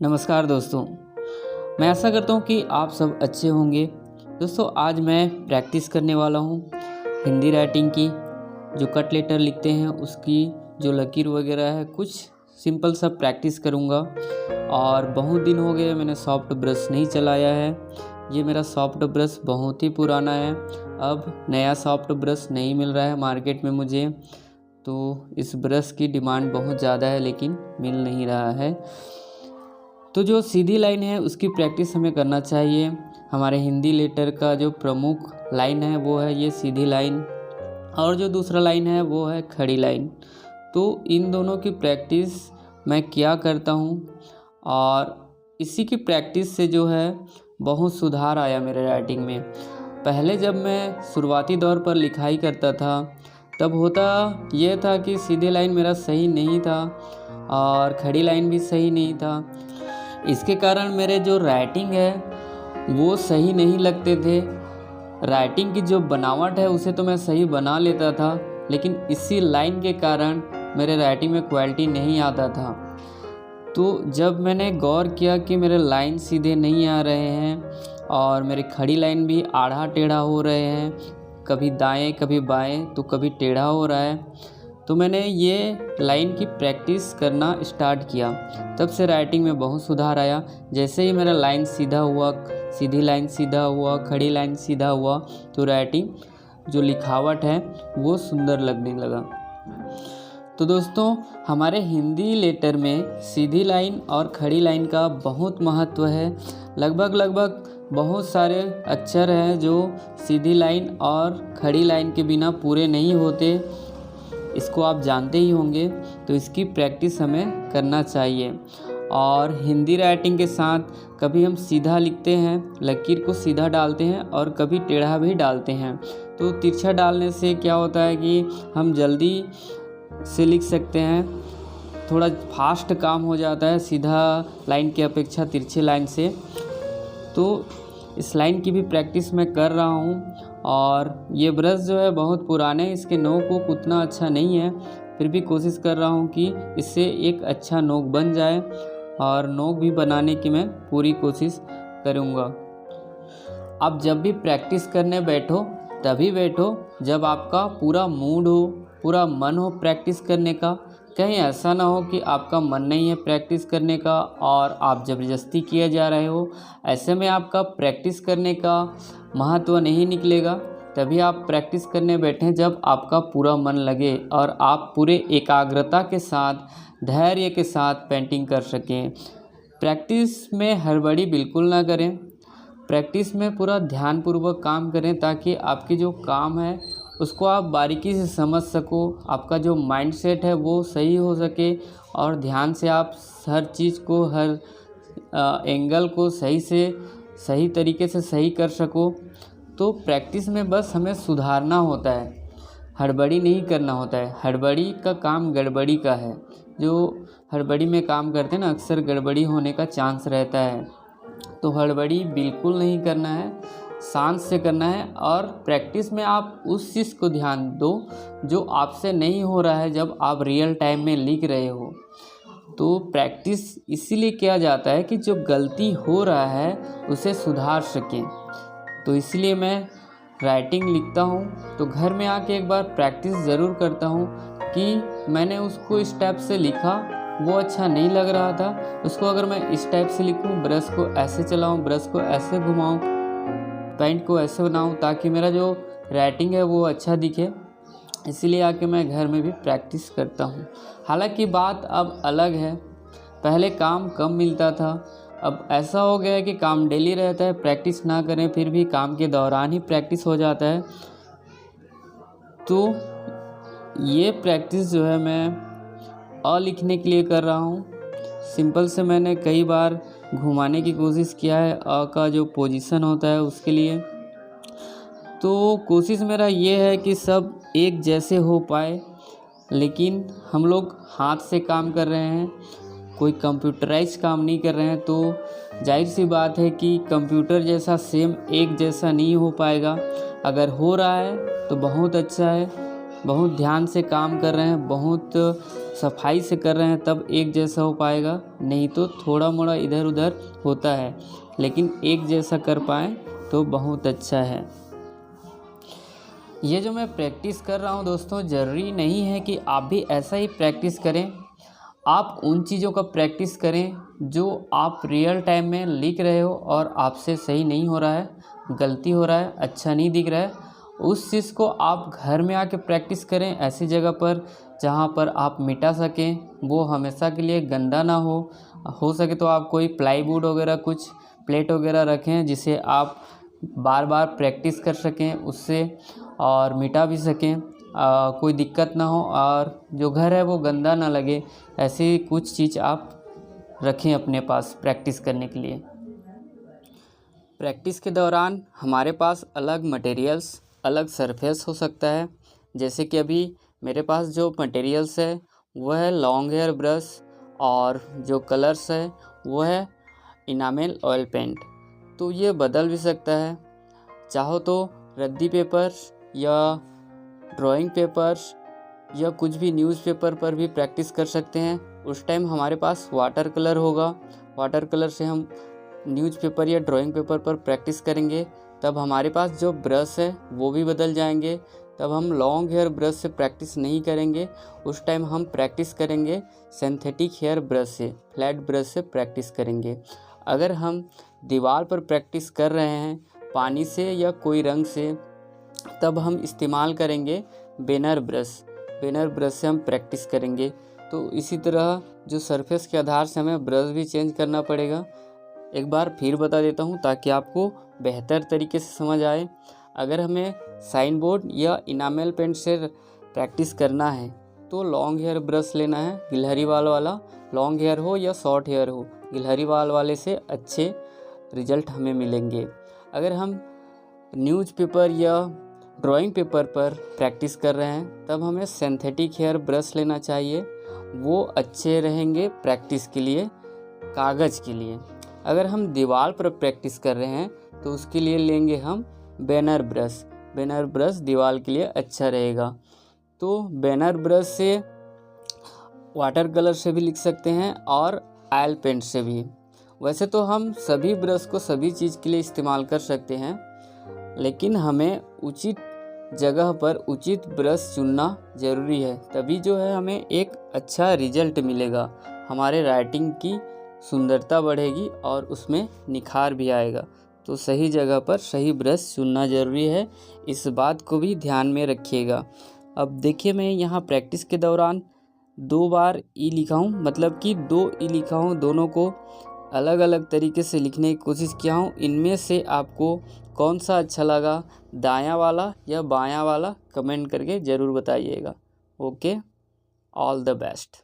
नमस्कार दोस्तों, मैं आशा करता हूँ कि आप सब अच्छे होंगे। दोस्तों आज मैं प्रैक्टिस करने वाला हूँ हिंदी राइटिंग की। जो कट लेटर लिखते हैं उसकी जो लकीर वगैरह है, कुछ सिंपल सा प्रैक्टिस करूँगा। और बहुत दिन हो गए मैंने सॉफ्ट ब्रश नहीं चलाया है। ये मेरा सॉफ्ट ब्रश बहुत ही पुराना है। अब नया सॉफ्ट ब्रश नहीं मिल रहा है मार्केट में मुझे, तो इस ब्रश की डिमांड बहुत ज़्यादा है लेकिन मिल नहीं रहा है। तो जो सीधी लाइन है उसकी प्रैक्टिस हमें करना चाहिए। हमारे हिंदी लेटर का जो प्रमुख लाइन है वो है ये सीधी लाइन, और जो दूसरा लाइन है वो है खड़ी लाइन। तो इन दोनों की प्रैक्टिस मैं क्या करता हूँ, और इसी की प्रैक्टिस से जो है बहुत सुधार आया मेरे राइटिंग में। पहले जब मैं शुरुआती दौर पर लिखाई करता था तब होता ये था कि सीधी लाइन मेरा सही नहीं था और खड़ी लाइन भी सही नहीं था। इसके कारण मेरे जो राइटिंग है वो सही नहीं लगते थे। राइटिंग की जो बनावट है उसे तो मैं सही बना लेता था, लेकिन इसी लाइन के कारण मेरे राइटिंग में क्वालिटी नहीं आता था। तो जब मैंने गौर किया कि मेरे लाइन सीधे नहीं आ रहे हैं और मेरी खड़ी लाइन भी आड़ा टेढ़ा हो रहे हैं, कभी दाएं कभी बाएं तो कभी टेढ़ा हो रहा है, तो मैंने ये लाइन की प्रैक्टिस करना स्टार्ट किया। तब से राइटिंग में बहुत सुधार आया। जैसे ही मेरा लाइन सीधा हुआ, सीधी लाइन सीधा हुआ, खड़ी लाइन सीधा हुआ, तो राइटिंग जो लिखावट है वो सुंदर लगने लगा। तो दोस्तों हमारे हिंदी लेटर में सीधी लाइन और खड़ी लाइन का बहुत महत्व है। लगभग बहुत सारे अक्षर हैं जो सीधी लाइन और खड़ी लाइन के बिना पूरे नहीं होते, इसको आप जानते ही होंगे। तो इसकी प्रैक्टिस हमें करना चाहिए। और हिंदी राइटिंग के साथ कभी हम सीधा लिखते हैं, लकीर को सीधा डालते हैं, और कभी टेढ़ा भी डालते हैं। तो तिरछा डालने से क्या होता है कि हम जल्दी से लिख सकते हैं, थोड़ा फास्ट काम हो जाता है सीधा लाइन की अपेक्षा तिरछी लाइन से। तो इस लाइन की भी प्रैक्टिस मैं कर रहा हूँ। और ये ब्रश जो है बहुत पुराने, इसके नोक वोक उतना अच्छा नहीं है, फिर भी कोशिश कर रहा हूँ कि इससे एक अच्छा नोक बन जाए, और नोक भी बनाने की मैं पूरी कोशिश करूँगा। आप जब भी प्रैक्टिस करने बैठो तभी बैठो जब आपका पूरा मूड हो, पूरा मन हो प्रैक्टिस करने का। कहीं ऐसा ना हो कि आपका मन नहीं है प्रैक्टिस करने का और आप ज़बरदस्ती किए जा रहे हो। ऐसे में आपका प्रैक्टिस करने का महत्व नहीं निकलेगा। तभी आप प्रैक्टिस करने बैठें जब आपका पूरा मन लगे और आप पूरे एकाग्रता के साथ, धैर्य के साथ पेंटिंग कर सकें। प्रैक्टिस में हड़बड़ी बिल्कुल ना करें। प्रैक्टिस में पूरा ध्यानपूर्वक काम करें ताकि आपकी जो काम है उसको आप बारीकी से समझ सको, आपका जो माइंड सेट है वो सही हो सके, और ध्यान से आप हर चीज़ को, हर एंगल को सही तरीके से सही कर सको। तो प्रैक्टिस में बस हमें सुधारना होता है, हड़बड़ी नहीं करना होता है। हड़बड़ी का काम गड़बड़ी का है। जो हड़बड़ी में काम करते हैं ना, अक्सर गड़बड़ी होने का चांस रहता है। तो हड़बड़ी बिल्कुल नहीं करना है, शांत से करना है। और प्रैक्टिस में आप उस चीज़ को ध्यान दो जो आपसे नहीं हो रहा है जब आप रियल टाइम में लिख रहे हो। तो प्रैक्टिस इसीलिए किया जाता है कि जो गलती हो रहा है उसे सुधार सकें। तो इसलिए मैं राइटिंग लिखता हूँ तो घर में आके एक बार प्रैक्टिस ज़रूर करता हूँ कि मैंने उसको इस टाइप से लिखा, वो अच्छा नहीं लग रहा था, उसको अगर मैं इस टाइप से लिखूँ, ब्रश को ऐसे चलाऊँ, ब्रश को ऐसे घुमाऊँ, पेंट को ऐसे बनाऊँ, ताकि मेरा जो राइटिंग है वो अच्छा दिखे। इसीलिए आके मैं घर में भी प्रैक्टिस करता हूँ। हालांकि बात अब अलग है, पहले काम कम मिलता था, अब ऐसा हो गया है कि काम डेली रहता है, प्रैक्टिस ना करें फिर भी काम के दौरान ही प्रैक्टिस हो जाता है। तो ये प्रैक्टिस जो है मैं अ लिखने के लिए कर रहा हूँ। सिंपल से मैंने कई बार घुमाने की कोशिश किया है अ का जो पोजीशन होता है उसके लिए। तो कोशिश मेरा ये है कि सब एक जैसे हो पाए, लेकिन हम लोग हाथ से काम कर रहे हैं, कोई कंप्यूटराइज काम नहीं कर रहे हैं। तो जाहिर सी बात है कि कंप्यूटर जैसा सेम एक जैसा नहीं हो पाएगा। अगर हो रहा है तो बहुत अच्छा है, बहुत ध्यान से काम कर रहे हैं, बहुत सफाई से कर रहे हैं तब एक जैसा हो पाएगा, नहीं तो थोड़ा मोड़ा इधर उधर होता है, लेकिन एक जैसा कर पाएँ तो बहुत अच्छा है। ये जो मैं प्रैक्टिस कर रहा हूँ दोस्तों, ज़रूरी नहीं है कि आप भी ऐसा ही प्रैक्टिस करें। आप उन चीज़ों का प्रैक्टिस करें जो आप रियल टाइम में लिख रहे हो और आपसे सही नहीं हो रहा है, गलती हो रहा है, अच्छा नहीं दिख रहा है, उस चीज़ को आप घर में आके प्रैक्टिस करें ऐसी जगह पर जहाँ पर आप मिटा सकें, वो हमेशा के लिए गंदा ना हो सके तो आप कोई प्लाईवुड वगैरह कुछ प्लेट वगैरह रखें जिसे आप बार बार प्रैक्टिस कर सकें उससे और मिटा भी सकें, कोई दिक्कत ना हो और जो घर है वो गंदा ना लगे। ऐसी कुछ चीज़ आप रखें अपने पास प्रैक्टिस करने के लिए। प्रैक्टिस के दौरान हमारे पास अलग मटेरियल्स, अलग सरफेस हो सकता है। जैसे कि अभी मेरे पास जो मटेरियल्स है वह है लॉन्ग हेयर ब्रश और जो कलर्स है वो है इनामेल ऑयल पेंट। तो ये बदल भी सकता है, चाहो तो रद्दी पेपर या ड्राइंग पेपर्स या कुछ भी न्यूज़पेपर पर भी प्रैक्टिस कर सकते हैं। उस टाइम हमारे पास वाटर कलर होगा, वाटर कलर से हम न्यूज़पेपर या ड्राइंग पेपर पर प्रैक्टिस करेंगे, तब हमारे पास जो ब्रश है वो भी बदल जाएंगे। तब हम लॉन्ग हेयर ब्रश से प्रैक्टिस नहीं करेंगे, उस टाइम हम प्रैक्टिस करेंगे सिंथेटिक हेयर ब्रश से, फ्लैट ब्रश से प्रैक्टिस करेंगे। अगर हम दीवार पर प्रैक्टिस कर रहे हैं पानी से या कोई रंग से, तब हम इस्तेमाल करेंगे बेनर ब्रश से हम प्रैक्टिस करेंगे। तो इसी तरह जो सरफेस के आधार से हमें ब्रश भी चेंज करना पड़ेगा। एक बार फिर बता देता हूँ ताकि आपको बेहतर तरीके से समझ आए। अगर हमें साइन बोर्ड या इनामेल पेंट से प्रैक्टिस करना है तो लॉन्ग हेयर ब्रश लेना है, गिलहरी बाल वाला, लॉन्ग हेयर हो या शॉर्ट हेयर हो, गिलहरी बाल वाले से अच्छे रिजल्ट हमें मिलेंगे। अगर हम न्यूज़पेपर या ड्राइंग पेपर पर प्रैक्टिस कर रहे हैं तब हमें सिंथेटिक हेयर ब्रश लेना चाहिए, वो अच्छे रहेंगे प्रैक्टिस के लिए, कागज़ के लिए। अगर हम दीवार पर प्रैक्टिस कर रहे हैं तो उसके लिए लेंगे हम बेनर ब्रश दीवार के लिए अच्छा रहेगा। तो बेनर ब्रश से वाटर कलर से भी लिख सकते हैं और ऑयल पेंट से भी। वैसे तो हम सभी ब्रश को सभी चीज़ के लिए इस्तेमाल कर सकते हैं, लेकिन हमें उचित जगह पर उचित ब्रश चुनना ज़रूरी है, तभी जो है हमें एक अच्छा रिजल्ट मिलेगा, हमारे राइटिंग की सुंदरता बढ़ेगी और उसमें निखार भी आएगा। तो सही जगह पर सही ब्रश चुनना ज़रूरी है, इस बात को भी ध्यान में रखिएगा। अब देखिए मैं यहाँ प्रैक्टिस के दौरान 2 बार ई लिखा हूँ, मतलब कि 2 ई लिखा हूँ, दोनों को अलग अलग तरीके से लिखने की कोशिश किया हूँ। इनमें से आपको कौन सा अच्छा लगा, दायां वाला या बायां वाला, कमेंट करके ज़रूर बताइएगा। Okay, all the best.